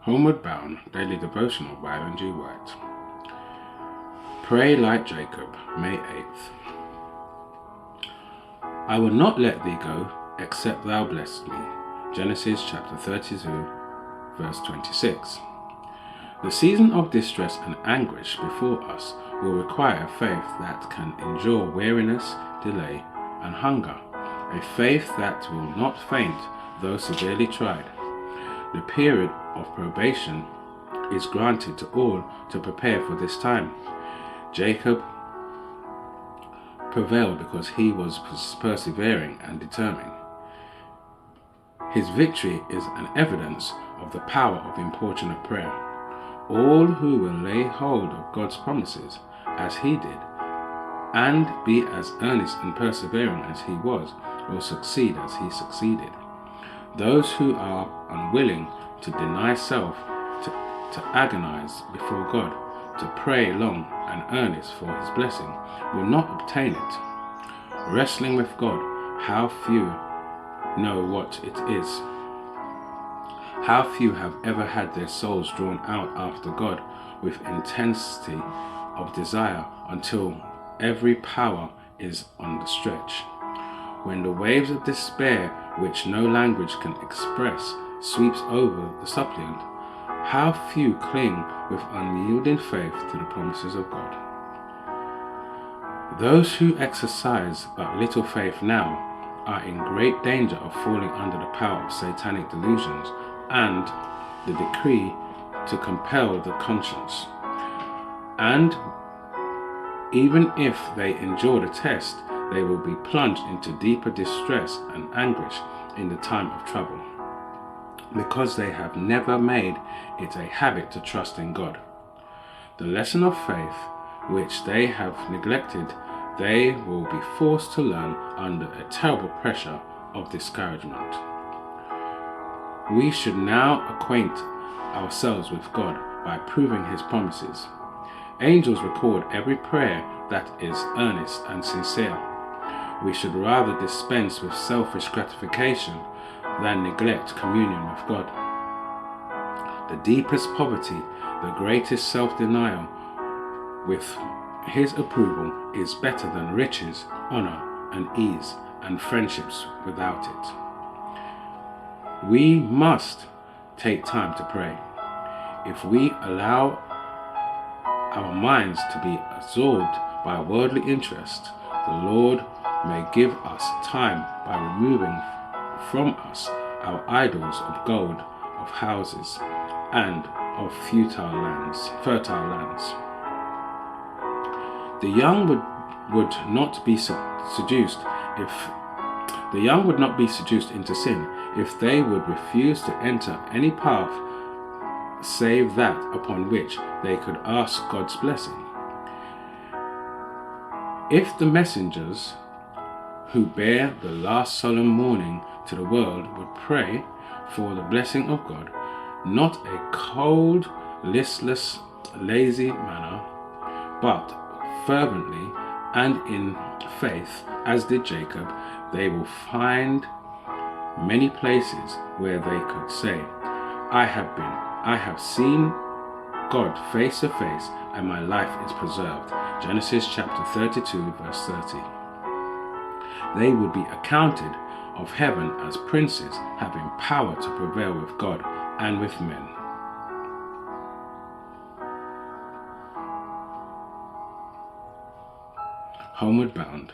Homeward Bound Daily Devotional by Ellen G. White. Pray like Jacob, May 8th. I will not let thee go, except thou bless me. Genesis chapter 32, verse 26. The season of distress and anguish before us will require faith that can endure weariness, delay, and hunger, a faith that will not faint though severely tried. The period of probation is granted to all to prepare for this time. Jacob prevailed because he was persevering and determined. His victory is an evidence of the power of importunate prayer. All who will lay hold of God's promises as he did, and be as earnest and persevering as he was, will succeed as he succeeded. Those who are unwilling to deny self, to agonize before God, to pray long and earnest for his blessing, will not obtain it. Wrestling with God, how few know what it is. How few have ever had their souls drawn out after God with intensity of desire until every power is on the stretch. When the waves of despair, which no language can express, sweeps over the suppliant, how few cling with unyielding faith to the promises of God. Those who exercise but little faith now are in great danger of falling under the power of satanic delusions and the decree to compel the conscience. And even if they endure the test, they will be plunged into deeper distress and anguish in the time of trouble, because they have never made it a habit to trust in God. The lesson of faith, which they have neglected, they will be forced to learn under a terrible pressure of discouragement. We should now acquaint ourselves with God by proving his promises. Angels record every prayer that is earnest and sincere. We should rather dispense with selfish gratification than neglect communion with God. The deepest poverty, the greatest self-denial with his approval is better than riches, honor, and ease, and friendships without it. We must take time to pray. If we allow our minds to be absorbed by worldly interest, the Lord may give us time by removing from us our idols of gold, of houses, and of fertile lands. The young would not be seduced into sin if they would refuse to enter any path save that upon which they could ask God's blessing. If the messengers who bear the last solemn warning to the world would pray for the blessing of God, not a cold, listless, lazy manner, but fervently and in faith, as did Jacob, they will find many places where they could say, I have seen God face to face, and my life is preserved. Genesis chapter 32, verse 30. They would be accounted of heaven as princes, having power to prevail with God and with men. Homeward Bound